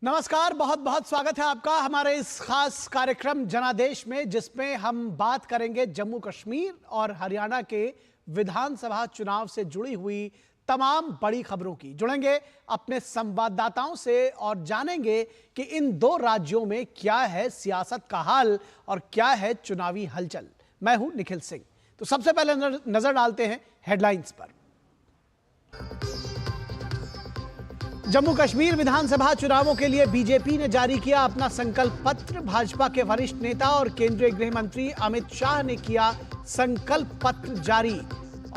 नमस्कार, बहुत बहुत स्वागत है आपका हमारे इस खास कार्यक्रम जनादेश में, जिसमें हम बात करेंगे जम्मू कश्मीर और हरियाणा के विधानसभा चुनाव से जुड़ी हुई तमाम बड़ी खबरों की। जुड़ेंगे अपने संवाददाताओं से और जानेंगे कि इन दो राज्यों में क्या है सियासत का हाल और क्या है चुनावी हलचल। मैं हूं निखिल सिंह। तो सबसे पहले नजर डालते हैं हेडलाइंस पर। जम्मू कश्मीर विधानसभा चुनावों के लिए बीजेपी ने जारी किया अपना संकल्प पत्र। भाजपा के वरिष्ठ नेता और केंद्रीय गृह मंत्री अमित शाह ने किया संकल्प पत्र जारी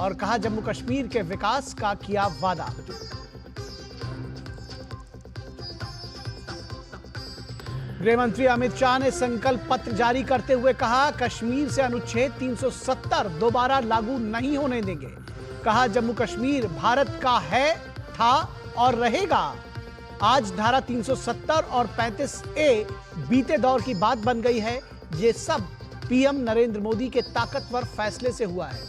और कहा जम्मू कश्मीर के विकास का किया वादा। गृह मंत्री अमित शाह ने संकल्प पत्र जारी करते हुए कहा कश्मीर से अनुच्छेद 370 दोबारा लागू नहीं होने देंगे। कहा जम्मू कश्मीर भारत का है, था और रहेगा। आज धारा 370 और 35A बीते दौर की बात बन गई है। ये सब पीएम नरेंद्र मोदी के ताकतवर फैसले से हुआ है।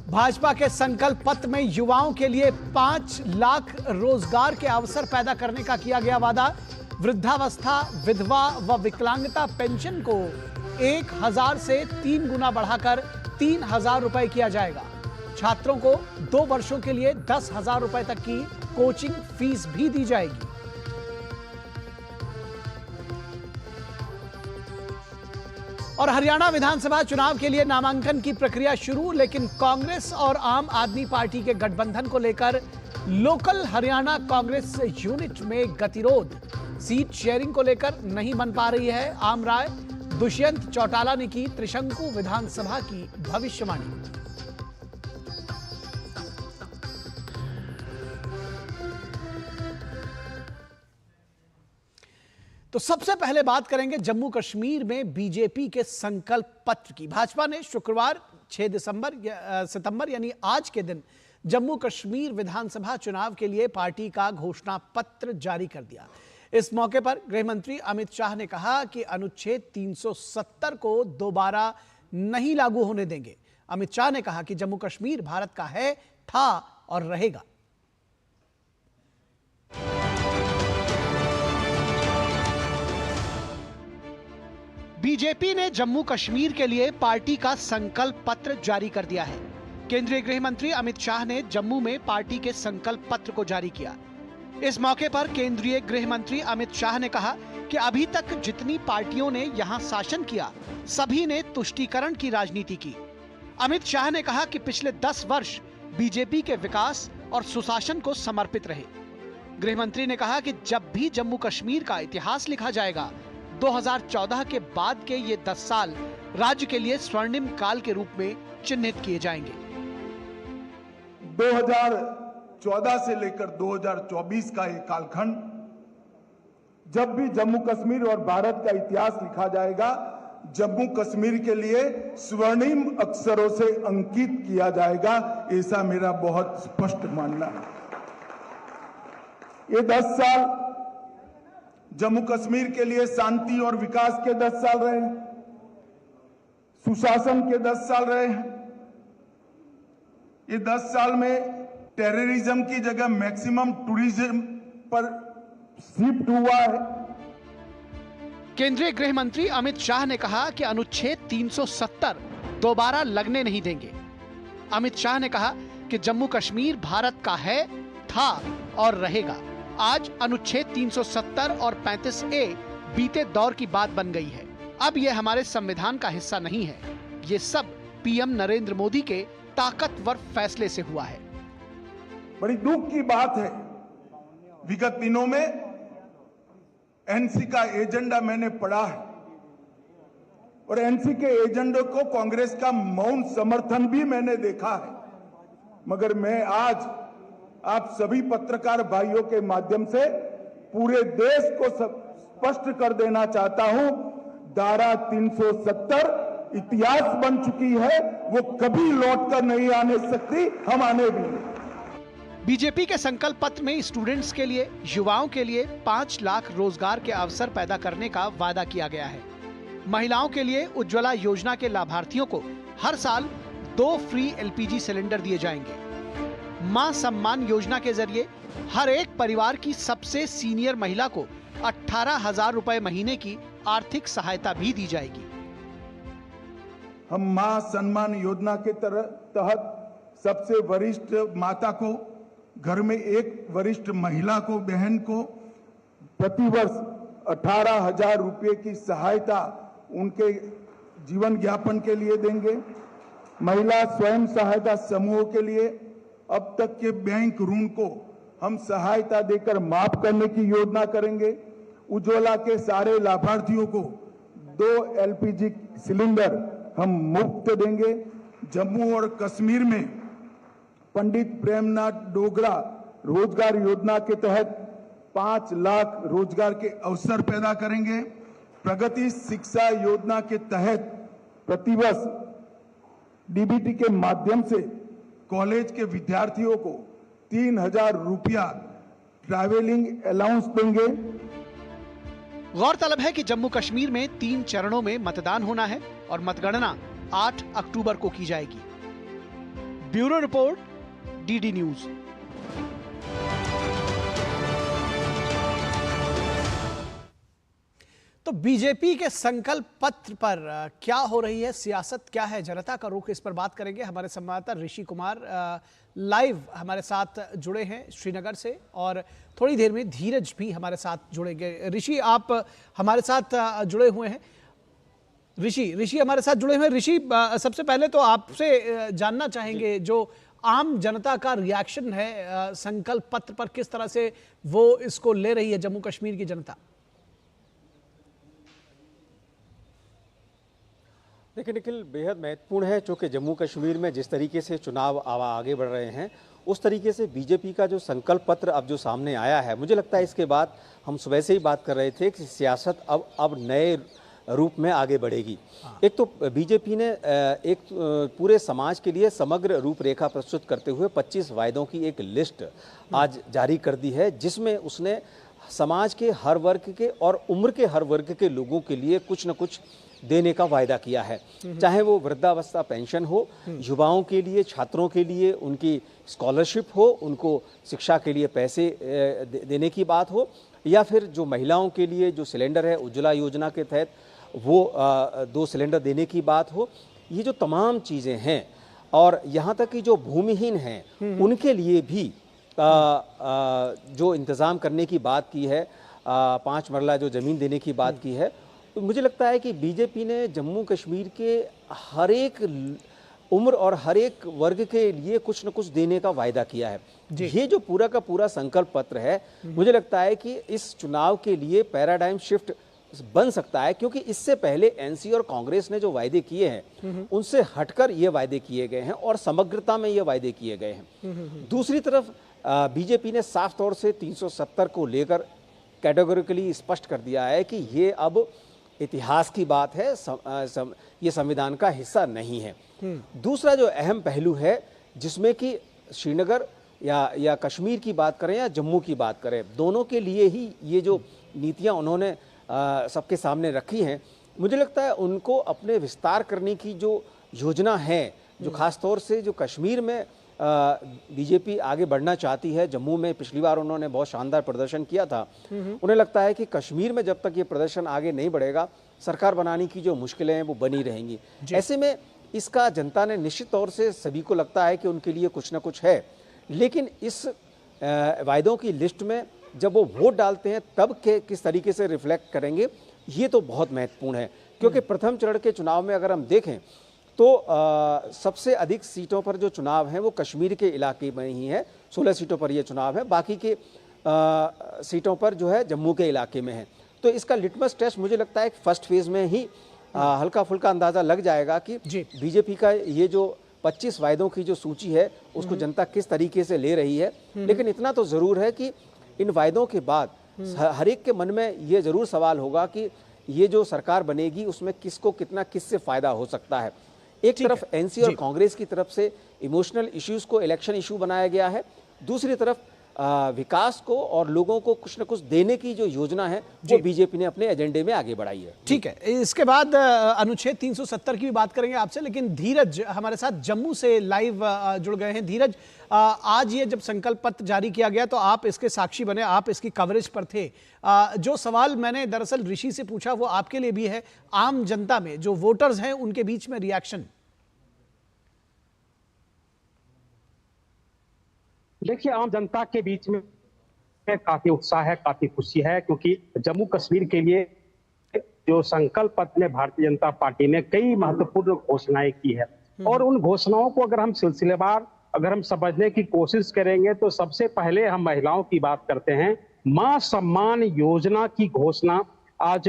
भाजपा के संकल्प पत्र में युवाओं के लिए 5 लाख रोजगार के अवसर पैदा करने का किया गया वादा। वृद्धावस्था, विधवा व विकलांगता पेंशन को 1000 से 3 गुना बढ़ाकर 3000 रुपए किया जाएगा। छात्रों को 2 वर्षों के लिए 10,000 रुपए तक की कोचिंग फीस भी दी जाएगी। और हरियाणा विधानसभा चुनाव के लिए नामांकन की प्रक्रिया शुरू, लेकिन कांग्रेस और आम आदमी पार्टी के गठबंधन को लेकर लोकल हरियाणा कांग्रेस यूनिट में गतिरोध। सीट शेयरिंग को लेकर नहीं बन पा रही है आम राय। दुष्यंत चौटाला ने की त्रिशंकु विधानसभा की भविष्यवाणी। तो सबसे पहले बात करेंगे जम्मू कश्मीर में बीजेपी के संकल्प पत्र की। भाजपा ने शुक्रवार 6 सितंबर यानी आज के दिन जम्मू कश्मीर विधानसभा चुनाव के लिए पार्टी का घोषणा पत्र जारी कर दिया। इस मौके पर गृह मंत्री अमित शाह ने कहा कि अनुच्छेद 370 को दोबारा नहीं लागू होने देंगे। अमित शाह ने कहा कि जम्मू कश्मीर भारत का है, था और रहेगा। बीजेपी ने जम्मू कश्मीर के लिए पार्टी का संकल्प पत्र जारी कर दिया है। केंद्रीय गृह मंत्री अमित शाह ने जम्मू में पार्टी के संकल्प पत्र को जारी किया। इस मौके पर केंद्रीय गृह मंत्री अमित शाह ने कहा कि अभी तक जितनी पार्टियों ने यहां शासन किया, सभी ने तुष्टीकरण की राजनीति की। अमित शाह ने कहा कि पिछले 10 वर्ष बीजेपी के विकास और सुशासन को समर्पित रहे। गृह मंत्री ने कहा कि जब भी जम्मू कश्मीर का इतिहास लिखा जाएगा, 2014 के बाद के ये 10 साल राज्य के लिए स्वर्णिम काल के रूप में चिन्हित किए जाएंगे। 2014 से लेकर 2024 का एक कालखंड, जब भी जम्मू कश्मीर और भारत का इतिहास लिखा जाएगा, जम्मू कश्मीर के लिए स्वर्णिम अक्षरों से अंकित किया जाएगा। ऐसा मेरा बहुत स्पष्ट मानना है। ये 10 साल जम्मू कश्मीर के लिए शांति और विकास के 10 साल रहे, सुशासन के 10 साल रहे। ये 10 साल में टेररिज्म की जगह मैक्सिमम टूरिज्म पर शिफ्ट हुआ है। केंद्रीय गृह मंत्री अमित शाह ने कहा कि अनुच्छेद 370 दोबारा लगने नहीं देंगे। अमित शाह ने कहा कि जम्मू कश्मीर भारत का है, था और रहेगा। आज अनुच्छेद 370 और 35A बीते दौर की बात बन गई है। अब यह हमारे संविधान का हिस्सा नहीं है। ये सब पीएम नरेंद्र मोदी के ताकतवर फैसले से हुआ है। बड़ी दुख की बात है, विगत दिनों में एनसी का एजेंडा मैंने पढ़ा है और एनसी के एजेंडे को कांग्रेस का मौन समर्थन भी मैंने देखा है। मगर मैं आज आप सभी पत्रकार भाइयों के माध्यम से पूरे देश को स्पष्ट कर देना चाहता हूं, धारा 370 इतिहास बन चुकी है, वो कभी लौटकर नहीं आने सकती, हम आने भी नहीं। बीजेपी के संकल्प पत्र में स्टूडेंट्स के लिए, युवाओं के लिए 5 लाख रोजगार के अवसर पैदा करने का वादा किया गया है। महिलाओं के लिए उज्ज्वला योजना के लाभार्थियों को हर साल 2 फ्री एलपीजी सिलेंडर दिए जाएंगे। मां सम्मान योजना के जरिए हर एक परिवार की सबसे सीनियर महिला को 18,000 रुपए महीने की आर्थिक सहायता भी दी जाएगी। हम मां सम्मान योजना के तहत सबसे वरिष्ठ माता को, घर में एक वरिष्ठ महिला को, बहन को प्रतिवर्ष 18,000 रुपये की सहायता उनके जीवन यापन के लिए देंगे। महिला स्वयं सहायता समूहों के लिए अब तक के बैंक ऋण को हम सहायता देकर माफ करने की योजना करेंगे। उज्ज्वला के सारे लाभार्थियों को 2 एलपीजी सिलेंडर हम मुफ्त देंगे। जम्मू और कश्मीर में पंडित प्रेमनाथ डोगरा रोजगार योजना के तहत 5 लाख रोजगार के अवसर पैदा करेंगे। प्रगति शिक्षा योजना के तहत प्रतिवर्ष डीबीटी के माध्यम से कॉलेज के विद्यार्थियों को 3,000 रुपया ट्रैवलिंग अलाउंस देंगे। गौरतलब है कि जम्मू कश्मीर में 3 चरणों में मतदान होना है और मतगणना 8 अक्टूबर को की जाएगी। Bureau report, DD news. तो बीजेपी के संकल्प पत्र पर क्या हो रही है सियासत, क्या है जनता का रुख, इस पर बात करेंगे। हमारे संवाददाता ऋषि कुमार लाइव हमारे साथ जुड़े हैं श्रीनगर से, और थोड़ी देर में धीरज भी हमारे साथ जुड़ेंगे। ऋषि, आप हमारे साथ जुड़े हुए हैं। ऋषि हमारे साथ जुड़े हुए हैं। ऋषि, सबसे पहले तो आपसे जानना चाहेंगे जो आम जनता का रिएक्शन है संकल्प पत्र पर, किस तरह से वो इसको ले रही है जम्मू कश्मीर की जनता। देखिए निखिल, बेहद महत्वपूर्ण है क्योंकि जम्मू कश्मीर में जिस तरीके से चुनाव आगे बढ़ रहे हैं, उस तरीके से बीजेपी का जो संकल्प पत्र अब जो सामने आया है, मुझे लगता है इसके बाद हम सुबह से ही बात कर रहे थे कि सियासत अब नए रूप में आगे बढ़ेगी। एक तो बीजेपी ने एक पूरे समाज के लिए समग्र रूपरेखा प्रस्तुत करते हुए 25 वायदों की एक लिस्ट आज जारी कर दी है, जिसमें उसने समाज के हर वर्ग के और उम्र के हर वर्ग के लोगों के लिए कुछ न कुछ देने का वायदा किया है। चाहे वो वृद्धावस्था पेंशन हो, युवाओं के लिए, छात्रों के लिए उनकी स्कॉलरशिप हो, उनको शिक्षा के लिए पैसे देने की बात हो, या फिर जो महिलाओं के लिए जो सिलेंडर है उज्ज्वला योजना के तहत वो 2 सिलेंडर देने की बात हो। ये जो तमाम चीज़ें हैं, और यहाँ तक कि जो भूमिहीन हैं उनके लिए भी जो इंतज़ाम करने की बात की है, 5 मरला जो ज़मीन देने की बात की है, तो मुझे लगता है कि बीजेपी ने जम्मू कश्मीर के हर एक उम्र और हर एक वर्ग के लिए कुछ न कुछ देने का वायदा किया है। ये जो पूरा का पूरा संकल्प पत्र है, मुझे लगता है कि इस चुनाव के लिए पैराडाइम शिफ्ट बन सकता है, क्योंकि इससे पहले एनसी और कांग्रेस ने जो वायदे किए हैं उनसे हटकर ये वायदे किए गए हैं और समग्रता में ये वायदे किए गए हैं। दूसरी तरफ बीजेपी ने साफ तौर से 370 को लेकर कैटेगोरिकली स्पष्ट कर दिया है कि ये अब इतिहास की बात है, ये संविधान का हिस्सा नहीं है। दूसरा जो अहम पहलू है, जिसमें कि श्रीनगर या कश्मीर की बात करें या जम्मू की बात करें, दोनों के लिए ही ये जो नीतियां उन्होंने सबके सामने रखी हैं, मुझे लगता है उनको अपने विस्तार करने की जो योजना है, जो खास तौर से जो कश्मीर में बीजेपी आगे बढ़ना चाहती है। जम्मू में पिछली बार उन्होंने बहुत शानदार प्रदर्शन किया था। उन्हें लगता है कि कश्मीर में जब तक ये प्रदर्शन आगे नहीं बढ़ेगा, सरकार बनाने की जो मुश्किलें हैं वो बनी रहेंगी। ऐसे में इसका जनता ने निश्चित तौर से, सभी को लगता है कि उनके लिए कुछ ना कुछ है, लेकिन इस वायदों की लिस्ट में जब वो वोट डालते हैं तब किस तरीके से रिफ्लेक्ट करेंगे, ये तो बहुत महत्वपूर्ण है। क्योंकि प्रथम चरण के चुनाव में अगर हम देखें तो सबसे अधिक सीटों पर जो चुनाव है वो कश्मीर के इलाके में ही है, 16 सीटों पर ये चुनाव है, बाकी के सीटों पर जो है जम्मू के इलाके में है। तो इसका लिटमस टेस्ट मुझे लगता है फर्स्ट फेज में ही हल्का फुल्का अंदाजा लग जाएगा कि बीजेपी का ये जो 25 वायदों की जो सूची है उसको जनता किस तरीके से ले रही है। लेकिन इतना तो जरूर है कि इन वायदों के बाद हर एक के मन में ये जरूर सवाल होगा कि ये जो सरकार बनेगी उसमें किसको कितना किससे फायदा हो सकता है। एक तरफ एनसी और कांग्रेस की तरफ से इमोशनल इश्यूज को इलेक्शन इशू बनाया गया है, दूसरी तरफ विकास को और लोगों को कुछ न कुछ देने की जो योजना है वो बीजेपी ने अपने एजेंडे में आगे बढ़ाई है। ठीक है, इसके बाद अनुच्छेद 370 की भी बात करेंगे आपसे, लेकिन धीरज हमारे साथ जम्मू से लाइव जुड़ गए हैं। धीरज, आज ये जब संकल्प पत्र जारी किया गया तो आप इसके साक्षी बने, आप इसकी कवरेज पर थे। जो सवाल मैंने दरअसल ऋषि से पूछा वो आपके लिए भी है, आम जनता में जो वोटर्स हैं उनके बीच में रिएक्शन। देखिए, आम जनता के बीच में काफी उत्साह है, काफी खुशी है, क्योंकि जम्मू कश्मीर के लिए जो संकल्प पत्र में भारतीय जनता पार्टी ने कई महत्वपूर्ण घोषणाएं की है और उन घोषणाओं को अगर हम सिलसिलेवार समझने की कोशिश करेंगे तो सबसे पहले हम महिलाओं की बात करते हैं। मां सम्मान योजना की घोषणा आज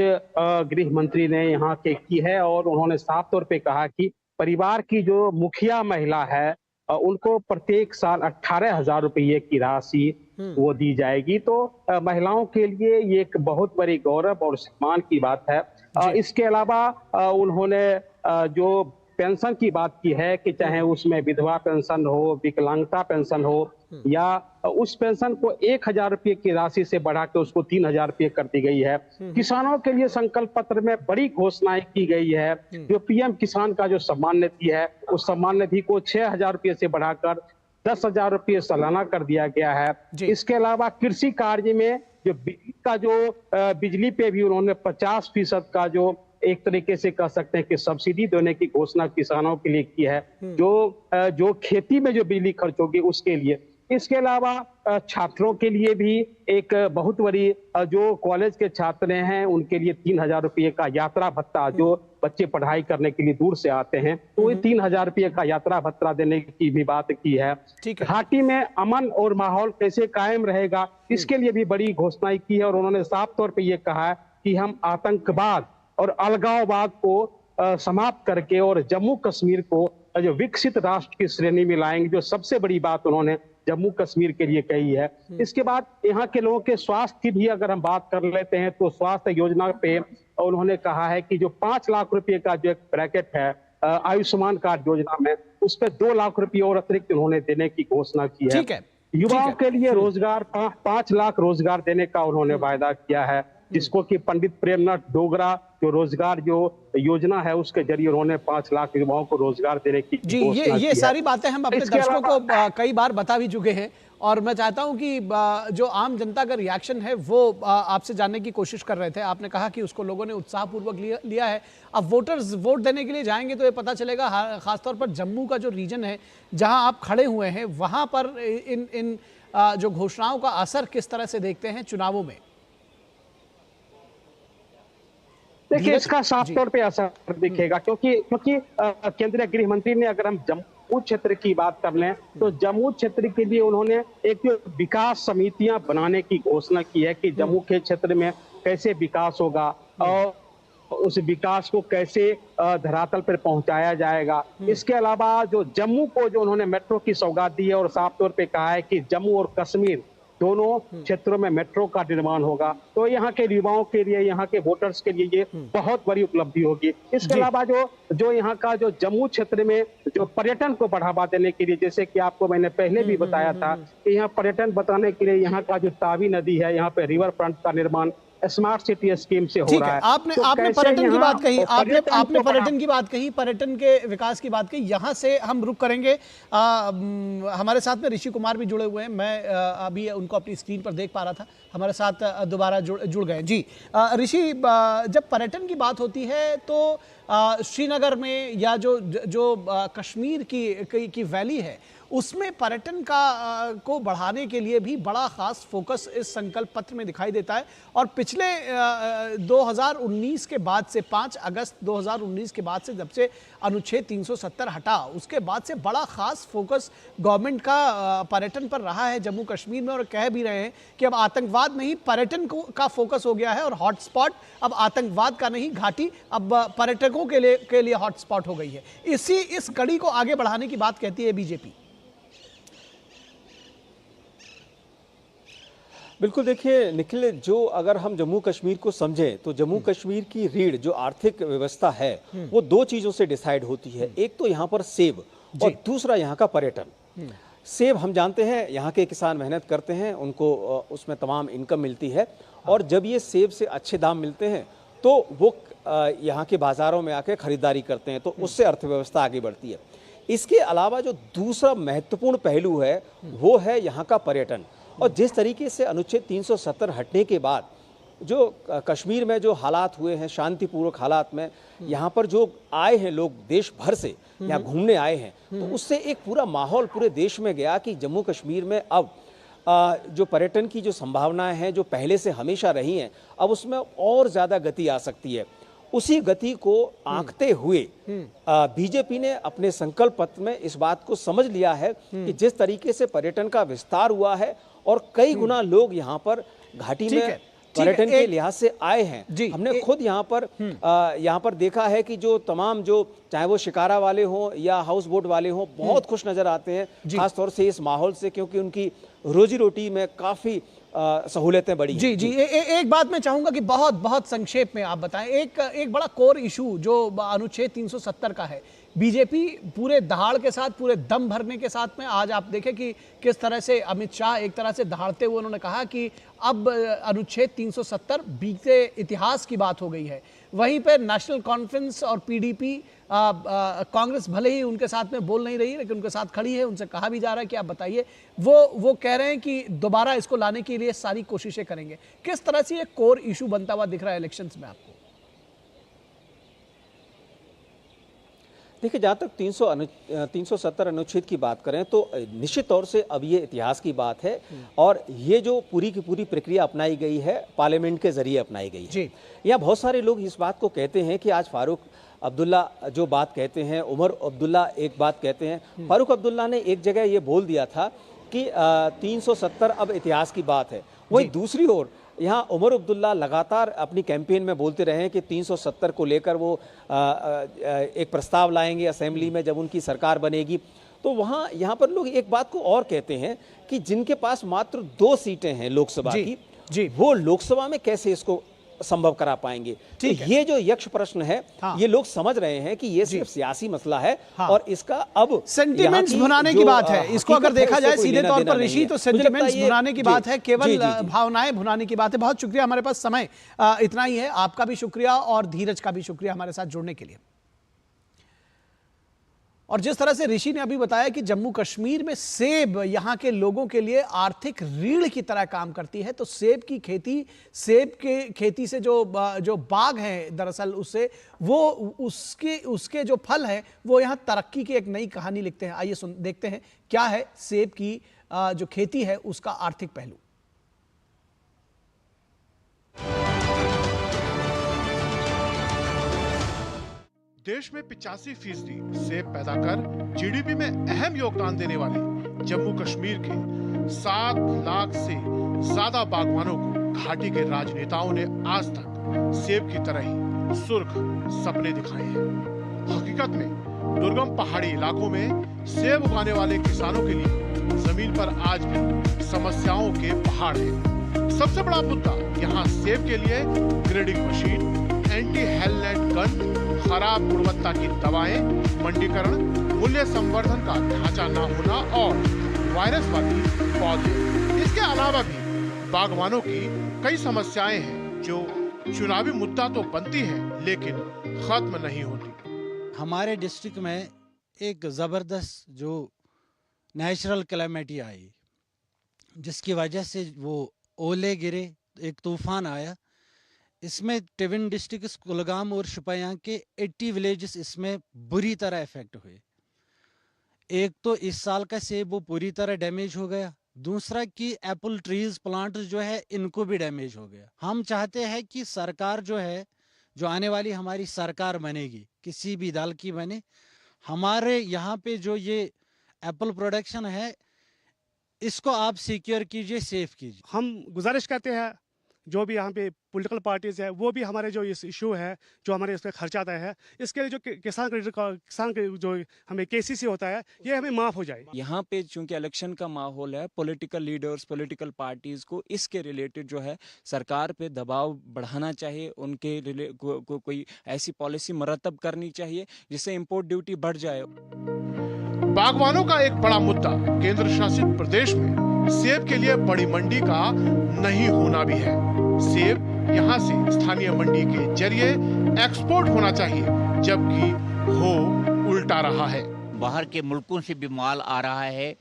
गृह मंत्री ने यहाँ के की है और उन्होंने साफ तौर पे कहा कि परिवार की जो मुखिया महिला है उनको प्रत्येक साल 18,000 रुपये की राशि वो दी जाएगी। तो महिलाओं के लिए ये एक बहुत बड़ी गौरव और सम्मान की बात है। इसके अलावा उन्होंने जो पेंशन की बात की है कि चाहे उसमें विधवा पेंशन हो, विकलांगता पेंशन हो या उस पेंशन को 1,000 रुपये की राशि से बढ़ा के उसको 3,000 रुपये कर दी गई है। किसानों के लिए संकल्प पत्र में बड़ी घोषणाएं की गई है। जो पीएम किसान का जो सम्मान निधि है उस सम्मान निधि को 6,000 रुपये से बढ़ाकर 10,000 रुपये सालाना कर दिया गया है। इसके अलावा कृषि कार्य में जो बिजली का बिजली पे भी उन्होंने 50% का जो एक तरीके से कह सकते हैं कि सब्सिडी देने की घोषणा किसानों के लिए की है, जो खेती में जो बिजली खर्च होगी उसके लिए। इसके अलावा छात्रों के लिए भी एक बहुत बड़ी, जो कॉलेज के छात्र हैं उनके लिए 3,000 रुपये का यात्रा भत्ता, जो बच्चे पढ़ाई करने के लिए दूर से आते हैं तो ये 3,000 रुपये का यात्रा भत्ता देने की भी बात की है। घाटी में अमन और माहौल कैसे कायम रहेगा इसके लिए भी बड़ी घोषणाएं की है और उन्होंने साफ तौर पर यह कहा है कि हम आतंकवाद और अलगाववाद को समाप्त करके और जम्मू कश्मीर को जो विकसित राष्ट्र की श्रेणी में लाएंगे। जो सबसे बड़ी बात उन्होंने जम्मू कश्मीर के लिए कही है। इसके बाद यहाँ के लोगों के स्वास्थ्य की भी अगर हम बात कर लेते हैं तो स्वास्थ्य योजना पे उन्होंने कहा है कि जो 5 लाख रुपए का जो एक ब्रैकेट है आयुष्मान कार्ड योजना में, उस पर 2 लाख रुपए और अतिरिक्त उन्होंने देने की घोषणा की है। युवाओं के लिए रोजगार 5 लाख रोजगार देने का उन्होंने वायदा किया है, जिसको कि पंडित प्रेमनाथ डोगरा जो रोजगार जो योजना है उसके जरिए उन्होंने 5 लाख युवाओं को रोजगार देने की घोषणा की है। ये सारी बातें हम अपने दर्शकों को कई बार बता भी चुके हैं और मैं चाहता हूं कि जो आम जनता का रिएक्शन है वो आपसे जानने की कोशिश कर रहे थे। आपने कहा कि उसको लोगों ने उत्साहपूर्वक लिया है। अब वोटर्स वोट देने के लिए जाएंगे तो ये पता चलेगा, खासतौर पर जम्मू का जो रीजन है जहां आप खड़े हुए हैं वहां पर इन जो घोषणाओं का असर किस तरह से देखते हैं चुनावों में। देखिए, इसका साफ तौर पे असर दिखेगा क्योंकि केंद्रीय गृह मंत्री ने, अगर हम जम्मू क्षेत्र की बात कर लें तो जम्मू क्षेत्र के लिए उन्होंने एक विकास समितियां बनाने की घोषणा की है कि जम्मू के क्षेत्र में कैसे विकास होगा और उस विकास को कैसे धरातल पर पहुंचाया जाएगा। इसके अलावा जो जम्मू को जो उन्होंने मेट्रो की सौगात दी है और साफ तौर पे कहा है कि जम्मू और कश्मीर दोनों क्षेत्रों में मेट्रो का निर्माण होगा, तो यहाँ के युवाओं के लिए, यहाँ के वोटर्स के लिए ये बहुत बड़ी उपलब्धि होगी। इसके अलावा जो यहाँ का जो जम्मू क्षेत्र में जो पर्यटन को बढ़ावा देने के लिए, जैसे कि आपको मैंने पहले भी बताया था कि यहाँ पर्यटन बताने के लिए यहाँ का जो तावी नदी है, यहाँ पे रिवर फ्रंट का निर्माण स्मार्ट सिटी स्कीम से हो रहा है। आपने पर्यटन की बात कही, आपने पर्यटन की बात कही, पर्यटन के विकास की बात कही। यहाँ से हम रुक करेंगे। हमारे साथ में ऋषि कुमार भी जुड़े हुए हैं, मैं अभी उनको अपनी स्क्रीन पर देख पा रहा था, हमारे साथ दोबारा जुड़ गए। जी ऋषि, जब पर्यटन की बात होती है तो श्रीनगर में या जो कश्मीर की वैली है उसमें पर्यटन को बढ़ाने के लिए भी बड़ा खास फोकस इस संकल्प पत्र में दिखाई देता है। और पिछले 2019 के बाद से 5 अगस्त 2019 के बाद से, जब से अनुच्छेद 370 हटा, उसके बाद से बड़ा खास फोकस गवर्नमेंट का पर्यटन पर रहा है जम्मू कश्मीर में। और कह भी रहे हैं कि अब आतंकवाद में ही पर्यटन का फोकस हो गया है और हॉटस्पॉट अब आतंकवाद का नहीं, घाटी अब पर्यटकों के लिए हॉटस्पॉट हो गई है। इस कड़ी को आगे बढ़ाने की बात कहती है बीजेपी। बिल्कुल, देखिए निखिल, जो अगर हम जम्मू कश्मीर को समझें तो जम्मू कश्मीर की रीढ़ जो आर्थिक व्यवस्था है वो 2 चीज़ों से डिसाइड होती है। एक तो यहाँ पर सेब और दूसरा यहाँ का पर्यटन। सेब हम जानते हैं यहाँ के किसान मेहनत करते हैं, उनको उसमें तमाम इनकम मिलती है और जब ये सेब से अच्छे दाम मिलते हैं तो वो यहाँ के बाज़ारों में आके ख़रीदारी करते हैं, तो उससे अर्थव्यवस्था आगे बढ़ती है। इसके अलावा जो दूसरा महत्वपूर्ण पहलू है वो है यहाँ का पर्यटन। और जिस तरीके से अनुच्छेद 370 हटने के बाद जो कश्मीर में जो हालात हुए हैं, शांतिपूर्वक हालात में यहाँ पर जो आए हैं लोग देश भर से यहाँ घूमने आए हैं, तो उससे एक पूरा माहौल पूरे देश में गया कि जम्मू कश्मीर में अब जो पर्यटन की जो संभावनाएं हैं जो पहले से हमेशा रही हैं, अब उसमें और ज़्यादा गति आ सकती है। उसी गति को आंकते हुए बीजेपी ने अपने संकल्प पत्र में इस बात को समझ लिया है कि जिस तरीके से पर्यटन का विस्तार हुआ है और कई गुना लोग यहाँ पर घाटी में पर्यटन के लिहाज से आए हैं। हमने खुद यहाँ पर देखा है कि जो तमाम जो चाहे वो शिकारा वाले हों या हाउस बोट वाले हों, बहुत खुश नजर आते हैं, खासतौर से इस माहौल से, क्योंकि उनकी रोजी रोटी में काफी सहूलतें बढ़ी। एक बात मैं चाहूंगा कि बहुत बहुत संक्षेप में आप बताएं। एक बड़ा कोर इशू जो अनुच्छेद 370 का है, बीजेपी पूरे दहाड़ के साथ, पूरे दम भरने के साथ में आज आप देखें कि किस तरह से अमित शाह एक तरह से दहाड़ते हुए उन्होंने कहा कि अब अनुच्छेद 370 बीते इतिहास की बात हो गई है। वहीं पर नेशनल कॉन्फ्रेंस और पीडीपी, कांग्रेस भले ही उनके साथ में बोल नहीं रही लेकिन उनके साथ खड़ी है, उनसे कहा भी जा रहा है कि आप बताइए। वो कह रहे हैं कि दोबारा इसको लाने के लिए सारी कोशिशें करेंगे। किस तरह से ये कोर इशू बनता हुआ दिख रहा है इलेक्शंस में आपको? देखिए, जहाँ तक 370 अनुच्छेद की बात करें तो निश्चित तौर से अब ये इतिहास की बात है और ये जो पूरी की पूरी प्रक्रिया अपनाई गई है पार्लियामेंट के जरिए अपनाई गई है। यहाँ बहुत सारे लोग इस बात को कहते हैं कि आज फारूक अब्दुल्ला जो बात कहते हैं, उमर अब्दुल्ला एक बात कहते हैं। फारूक अब्दुल्ला ने एक जगह ये बोल दिया था कि 370 अब इतिहास की बात है। वहीं दूसरी ओर यहाँ उमर अब्दुल्ला लगातार अपनी कैंपेन में बोलते रहे कि 370 को लेकर वो एक प्रस्ताव लाएंगे असेंबली में जब उनकी सरकार बनेगी। तो वहाँ यहाँ पर लोग एक बात को और कहते हैं कि जिनके पास मात्र 2 सीटें हैं लोकसभा की, वो लोकसभा में कैसे इसको संभव करा पाएंगे। तो ये जो यक्ष प्रश्न है, ये लोग समझ रहे हैं कि ये सिर्फ सियासी मसला है और इसका अब सेंटिमेंट्स भुनाने की बात है। इसको अगर देखा जाए सीधे तौर पर ऋषि, तो सेंटिमेंट्स भुनाने की बात है, केवल भावनाएं भुनाने की बात है। बहुत शुक्रिया, हमारे पास समय इतना ही है। आपका भी शुक्रिया और धीरज का भी शुक्रिया हमारे साथ जुड़ने के लिए। और जिस तरह से ऋषि ने अभी बताया कि जम्मू कश्मीर में सेब यहाँ के लोगों के लिए आर्थिक रीढ़ की तरह काम करती है, तो सेब की खेती, सेब के खेती से जो बाग हैं दरअसल उससे वो उसके जो फल हैं वो यहाँ तरक्की की एक नई कहानी लिखते हैं। आइए देखते हैं क्या है सेब की जो खेती है उसका आर्थिक पहलू। देश में 85% सेब पैदा कर जीडीपी में अहम योगदान देने वाले जम्मू कश्मीर के 7 लाख से ज्यादा बागवानों को घाटी के राजनेताओं ने आज तक सेब की तरह ही सुर्ख सपने दिखाए हैं। हकीकत में दुर्गम पहाड़ी इलाकों में सेब उगाने वाले किसानों के लिए जमीन पर आज भी समस्याओं के पहाड़ हैं। सबसे बड़ा मुद्दा यहाँ सेब के लिए grading machine, anti hail net gun, खराब गुणवत्ता की दवाएं, मंडीकरण, मूल्य संवर्धन का ढांचा न होना और वायरस वाली पौधे। इसके अलावा भी बागवानों की कई समस्याएं हैं जो चुनावी मुद्दा तो बनती है लेकिन खत्म नहीं होती। हमारे डिस्ट्रिक्ट में एक जबरदस्त जो नेचुरल कैलेमिटी आई, जिसकी वजह से वो ओले गिरे, एक तूफान आया। इसमें टिविन डिस्ट्रिक्ट, कुलगाम और शुपियां के 80 विलेजेस इसमें बुरी तरह इफेक्ट हुए। एक तो इस साल का सेब वो पूरी तरह डैमेज हो गया, दूसरा कि एप्पल ट्रीज प्लांट जो है इनको भी डैमेज हो गया। हम चाहते हैं कि सरकार जो है, जो आने वाली हमारी सरकार बनेगी, किसी भी दल की बने, हमारे यहाँ पे जो ये एप्पल प्रोडक्शन है इसको आप सिक्योर कीजिए, सेफ कीजिए। हम गुजारिश करते हैं जो भी यहाँ पे पॉलिटिकल पार्टीज है वो भी हमारे जो इस इशू है, जो हमारे इसका खर्चा आता है, इसके लिए जो किसान के जो हमें केसीसी होता है ये हमें माफ हो जाए। यहाँ पे चूंकि इलेक्शन का माहौल है, पॉलिटिकल लीडर्स, पॉलिटिकल पार्टीज को इसके रिलेटेड जो है सरकार पे दबाव बढ़ाना चाहिए, उनके कोई ऐसी पॉलिसी मुरतब करनी चाहिए जिससे इम्पोर्ट ड्यूटी बढ़ जाए। बागवानों का एक बड़ा मुद्दा केंद्र शासित प्रदेश में सेब के लिए बड़ी मंडी का नहीं होना भी है। सेब यहां से स्थानीय मंडी के जरिए एक्सपोर्ट होना चाहिए, जबकि हो उल्टा रहा है। बाहर के मुल्कों से भी माल आ रहा है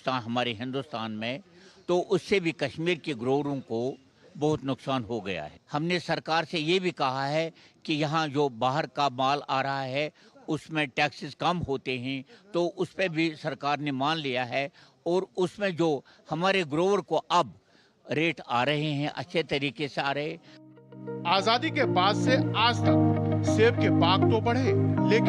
हमारे हिंदुस्तान में, तो उससे भी कश्मीर के ग्रोवरों को बहुत नुकसान हो गया है। हमने सरकार से ये भी कहा है कि यहाँ जो बाहर का माल आ रहा है उसमें टैक्सेस कम होते हैं, तो उस पर भी सरकार ने मान लिया है, और उसमें जो हमारे ग्रोवर को अब रेट आ रहे हैं अच्छे तरीके से आ रहे। आजादी के बाद से आज तक सेब के बाग तो बढ़े, लेकिन